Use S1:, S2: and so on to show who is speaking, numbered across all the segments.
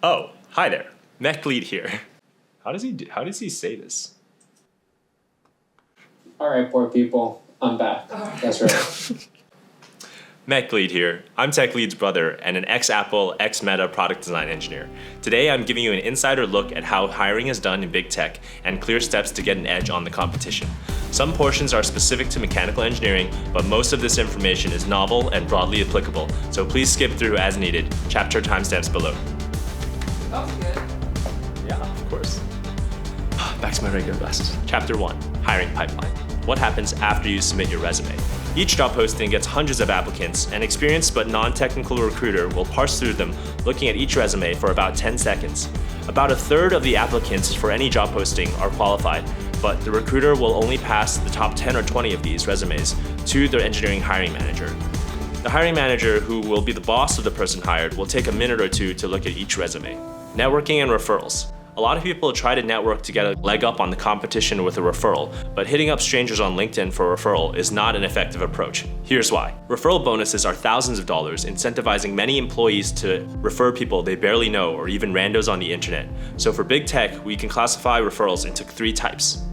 S1: Oh, hi there. MechLead here. How does he say this?
S2: All right, poor people. I'm back. That's right.
S1: MechLead here. I'm TechLead's brother and an ex-Apple, ex-Meta product design engineer. Today I'm giving you an insider look at how hiring is done in big tech and clear steps to get an edge on the competition. Some portions are specific to mechanical engineering, but most of this information is novel and broadly applicable, so please skip through as needed. Chapter timestamps below.
S3: That was good.
S1: Yeah, of course. Back to my regular glasses. Chapter 1, hiring pipeline. What happens after you submit your resume? Each job posting gets hundreds of applicants. An experienced but non-technical recruiter will parse through them, looking at each resume for about 10 seconds. About a third of the applicants for any job posting are qualified, but the recruiter will only pass the top 10 or 20 of these resumes to the engineering hiring manager. The hiring manager, who will be the boss of the person hired, will take a minute or two to look at each resume. Networking and referrals. A lot of people try to network to get a leg up on the competition with a referral, but hitting up strangers on LinkedIn for a referral is not an effective approach. Here's why. Referral bonuses are thousands of dollars, incentivizing many employees to refer people they barely know or even randos on the internet. So for big tech, we can classify referrals into 3 types.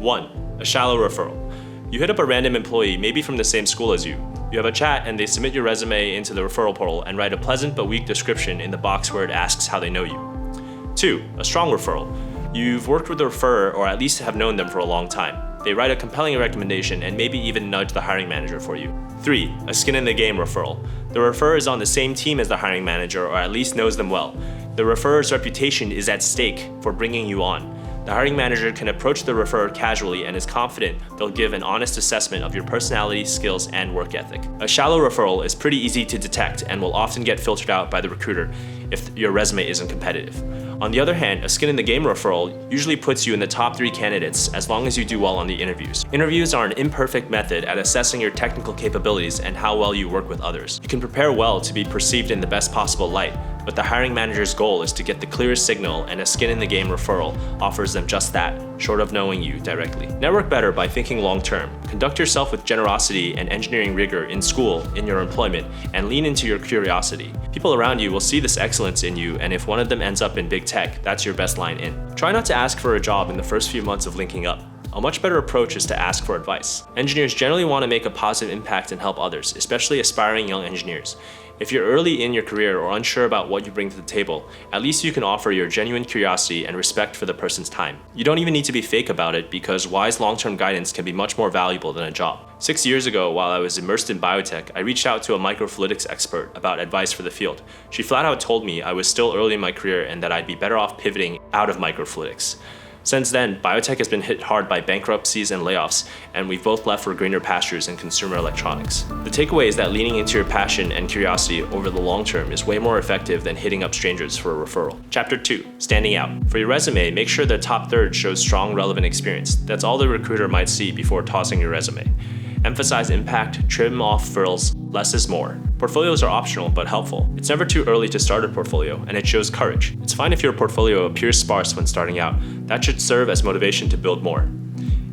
S1: 1. A shallow referral. You hit up a random employee, maybe from the same school as you. You have a chat and they submit your resume into the referral portal and write a pleasant but weak description in the box where it asks how they know you. 2. A strong referral. You've worked with the referrer or at least have known them for a long time. They write a compelling recommendation and maybe even nudge the hiring manager for you. 3. A skin in the game referral. The referrer is on the same team as the hiring manager or at least knows them well. The referrer's reputation is at stake for bringing you on. The hiring manager can approach the referrer casually and is confident they'll give an honest assessment of your personality, skills, and work ethic. A shallow referral is pretty easy to detect and will often get filtered out by the recruiter if your resume isn't competitive. On the other hand, a skin in the game referral usually puts you in the top 3 candidates as long as you do well on the interviews. Interviews are an imperfect method at assessing your technical capabilities and how well you work with others. You can prepare well to be perceived in the best possible light, but the hiring manager's goal is to get the clearest signal, and a skin in the game referral offers them just that, short of knowing you directly. Network better by thinking long term. Conduct yourself with generosity and engineering rigor in school, in your employment, and lean into your curiosity. People around you will see this excellence in you, and if one of them ends up in big tech, that's your best line in. Try not to ask for a job in the first few months of linking up. A much better approach is to ask for advice. Engineers generally want to make a positive impact and help others, especially aspiring young engineers. If you're early in your career or unsure about what you bring to the table, at least you can offer your genuine curiosity and respect for the person's time. You don't even need to be fake about it, because wise long-term guidance can be much more valuable than a job. 6 years ago, while I was immersed in biotech, I reached out to a microfluidics expert about advice for the field. She flat out told me I was still early in my career and that I'd be better off pivoting out of microfluidics. Since then, biotech has been hit hard by bankruptcies and layoffs, and we've both left for greener pastures in consumer electronics. The takeaway is that leaning into your passion and curiosity over the long term is way more effective than hitting up strangers for a referral. Chapter 2, standing out. For your resume, make sure the top third shows strong, relevant experience. That's all the recruiter might see before tossing your resume. Emphasize impact, trim off frills, less is more. Portfolios are optional but helpful. It's never too early to start a portfolio, and it shows courage. It's fine if your portfolio appears sparse when starting out. That should serve as motivation to build more.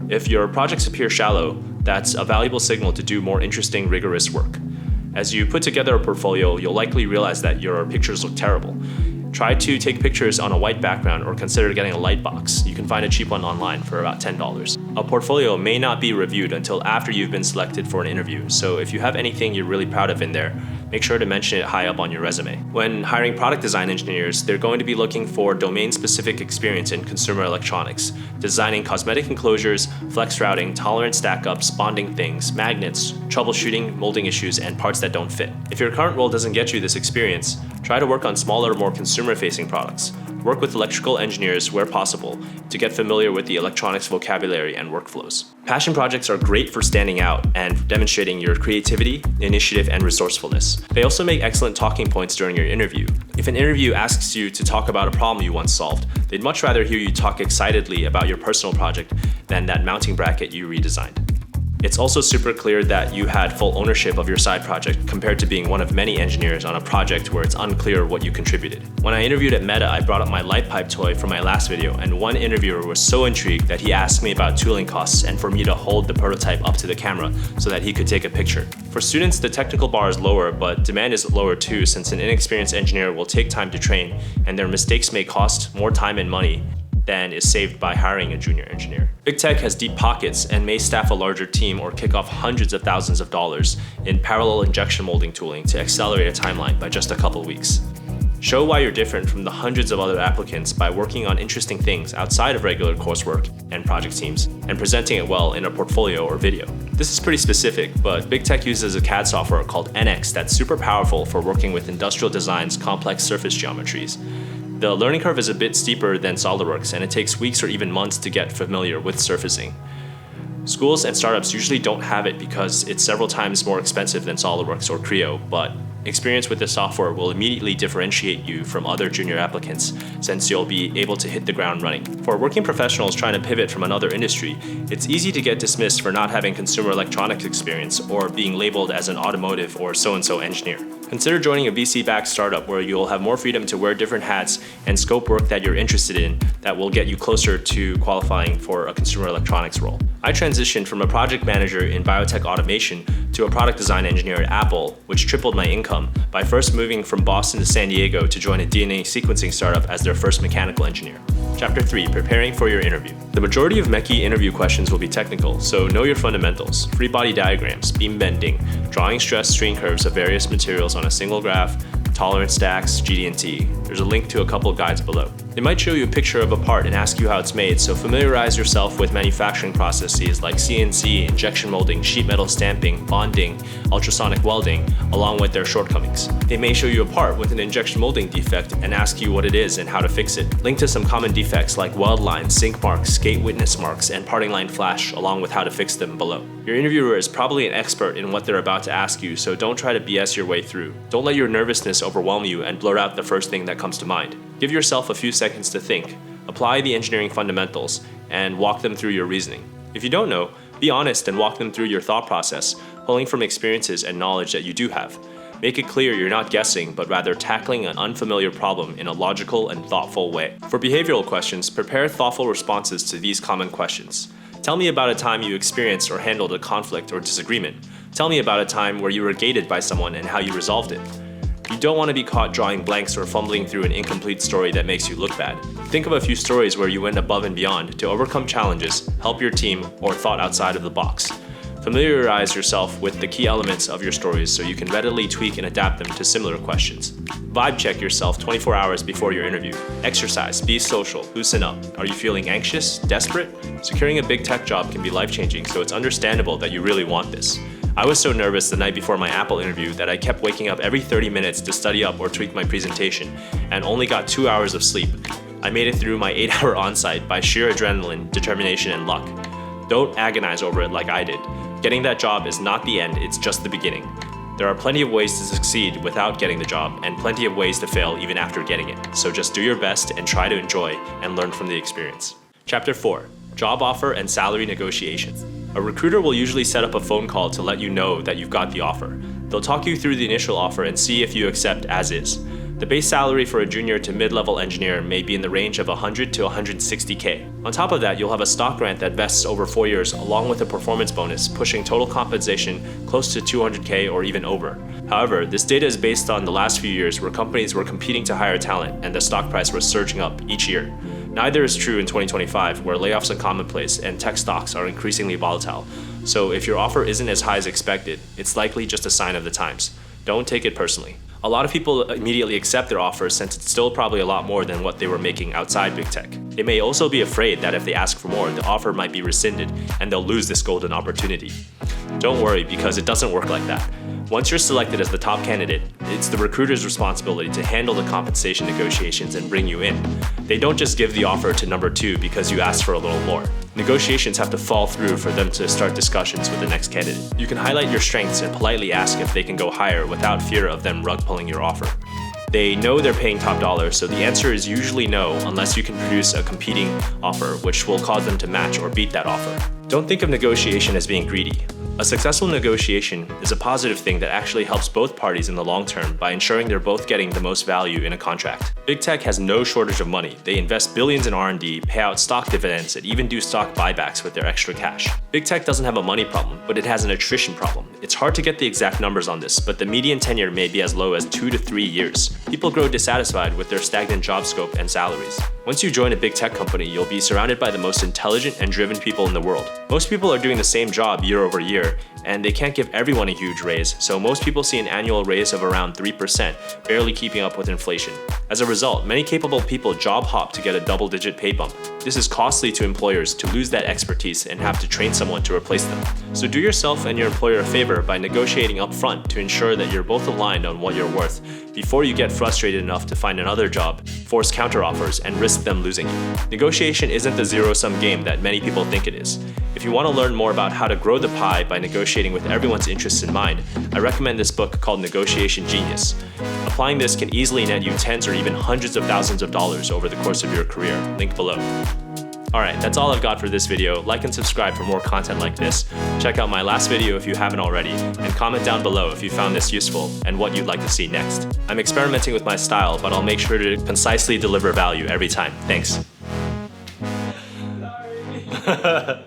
S1: If your projects appear shallow, that's a valuable signal to do more interesting, rigorous work. As you put together a portfolio, you'll likely realize that your pictures look terrible. Try to take pictures on a white background or consider getting a light box. You can find a cheap one online for about $10. A portfolio may not be reviewed until after you've been selected for an interview, so if you have anything you're really proud of in there, make sure to mention it high up on your resume. When hiring product design engineers, they're going to be looking for domain-specific experience in consumer electronics, designing cosmetic enclosures, flex routing, tolerant stack-ups, bonding things, magnets, troubleshooting, molding issues, and parts that don't fit. If your current role doesn't get you this experience, try to work on smaller, more consumer-facing products. Work with electrical engineers where possible to get familiar with the electronics vocabulary and workflows. Passion projects are great for standing out and demonstrating your creativity, initiative, and resourcefulness. They also make excellent talking points during your interview. If an interview asks you to talk about a problem you once solved, they'd much rather hear you talk excitedly about your personal project than that mounting bracket you redesigned. It's also super clear that you had full ownership of your side project compared to being one of many engineers on a project where it's unclear what you contributed. When I interviewed at Meta, I brought up my light pipe toy from my last video, and one interviewer was so intrigued that he asked me about tooling costs and for me to hold the prototype up to the camera so that he could take a picture. For students, the technical bar is lower, but demand is lower too, since an inexperienced engineer will take time to train, and their mistakes may cost more time and money than is saved by hiring a junior engineer. Big Tech has deep pockets and may staff a larger team or kick off hundreds of thousands of dollars in parallel injection molding tooling to accelerate a timeline by just a couple weeks. Show why you're different from the hundreds of other applicants by working on interesting things outside of regular coursework and project teams, and presenting it well in a portfolio or video. This is pretty specific, but Big Tech uses a CAD software called NX that's super powerful for working with industrial design's complex surface geometries. The learning curve is a bit steeper than SolidWorks, and it takes weeks or even months to get familiar with surfacing. Schools and startups usually don't have it because it's several times more expensive than SolidWorks or Creo, but experience with the software will immediately differentiate you from other junior applicants, since you'll be able to hit the ground running. For working professionals trying to pivot from another industry, it's easy to get dismissed for not having consumer electronics experience or being labeled as an automotive or so-and-so engineer. Consider joining a VC-backed startup where you'll have more freedom to wear different hats and scope work that you're interested in that will get you closer to qualifying for a consumer electronics role. I transitioned from a project manager in biotech automation to a product design engineer at Apple, which tripled my income by first moving from Boston to San Diego to join a DNA sequencing startup as their first mechanical engineer. Chapter 3, preparing for your interview. The majority of MechLead interview questions will be technical, so know your fundamentals, free body diagrams, beam bending, drawing stress strain curves of various materials on a single graph, tolerance stacks, GD&T. There's a link to a couple guides below. They might show you a picture of a part and ask you how it's made, so familiarize yourself with manufacturing processes like CNC, injection molding, sheet metal stamping, bonding, ultrasonic welding, along with their shortcomings. They may show you a part with an injection molding defect and ask you what it is and how to fix it. Link to some common defects like weld lines, sink marks, skate witness marks, and parting line flash, along with how to fix them below. Your interviewer is probably an expert in what they're about to ask you, so don't try to BS your way through. Don't let your nervousness overwhelm you and blurt out the first thing that comes to mind. Give yourself a few seconds to think, apply the engineering fundamentals, and walk them through your reasoning. If you don't know, be honest and walk them through your thought process, pulling from experiences and knowledge that you do have. Make it clear you're not guessing, but rather tackling an unfamiliar problem in a logical and thoughtful way. For behavioral questions, prepare thoughtful responses to these common questions. Tell me about a time you experienced or handled a conflict or disagreement. Tell me about a time where you were gated by someone and how you resolved it. You don't want to be caught drawing blanks or fumbling through an incomplete story that makes you look bad. Think of a few stories where you went above and beyond to overcome challenges, help your team, or thought outside of the box. Familiarize yourself with the key elements of your stories so you can readily tweak and adapt them to similar questions. Vibe check yourself 24 hours before your interview. Exercise, be social, loosen up. Are you feeling anxious, desperate? Securing a big tech job can be life-changing, so it's understandable that you really want this. I was so nervous the night before my Apple interview that I kept waking up every 30 minutes to study up or tweak my presentation, and only got 2 hours of sleep. I made it through my 8-hour onsite by sheer adrenaline, determination, and luck. Don't agonize over it like I did. Getting that job is not the end, it's just the beginning. There are plenty of ways to succeed without getting the job, and plenty of ways to fail even after getting it. So just do your best and try to enjoy and learn from the experience. Chapter 4, Job Offer and Salary Negotiations. A recruiter will usually set up a phone call to let you know that you've got the offer. They'll talk you through the initial offer and see if you accept as is. The base salary for a junior to mid-level engineer may be in the range of $100 to $160K. On top of that, you'll have a stock grant that vests over 4 years along with a performance bonus, pushing total compensation close to $200K or even over. However, this data is based on the last few years where companies were competing to hire talent and the stock price was surging up each year. Neither is true in 2025, where layoffs are commonplace and tech stocks are increasingly volatile. So if your offer isn't as high as expected, it's likely just a sign of the times. Don't take it personally. A lot of people immediately accept their offers since it's still probably a lot more than what they were making outside big tech. They may also be afraid that if they ask for more, the offer might be rescinded and they'll lose this golden opportunity. Don't worry, because it doesn't work like that. Once you're selected as the top candidate, it's the recruiter's responsibility to handle the compensation negotiations and bring you in. They don't just give the offer to number 2 because you asked for a little more. Negotiations have to fall through for them to start discussions with the next candidate. You can highlight your strengths and politely ask if they can go higher without fear of them rug pulling your offer. They know they're paying top dollar, so the answer is usually no unless you can produce a competing offer which will cause them to match or beat that offer. Don't think of negotiation as being greedy. A successful negotiation is a positive thing that actually helps both parties in the long term by ensuring they're both getting the most value in a contract. Big tech has no shortage of money. They invest billions in R&D, pay out stock dividends, and even do stock buybacks with their extra cash. Big tech doesn't have a money problem, but it has an attrition problem. It's hard to get the exact numbers on this, but the median tenure may be as low as 2 to 3 years. People grow dissatisfied with their stagnant job scope and salaries. Once you join a big tech company, you'll be surrounded by the most intelligent and driven people in the world. Most people are doing the same job year over year, and they can't give everyone a huge raise, so most people see an annual raise of around 3%, barely keeping up with inflation. As a result, many capable people job hop to get a double-digit pay bump. This is costly to employers to lose that expertise and have to train someone to replace them. So do yourself and your employer a favor by negotiating upfront to ensure that you're both aligned on what you're worth before you get frustrated enough to find another job, force counteroffers, and risk them losing you. Negotiation isn't the zero-sum game that many people think it is. If you want to learn more about how to grow the pie by negotiating with everyone's interests in mind, I recommend this book called Negotiation Genius. Applying this can easily net you tens or even hundreds of thousands of dollars over the course of your career. Link below. Alright, that's all I've got for this video. Like and subscribe for more content like this. Check out my last video if you haven't already, and comment down below if you found this useful and what you'd like to see next. I'm experimenting with my style, but I'll make sure to concisely deliver value every time. Thanks.
S3: Sorry.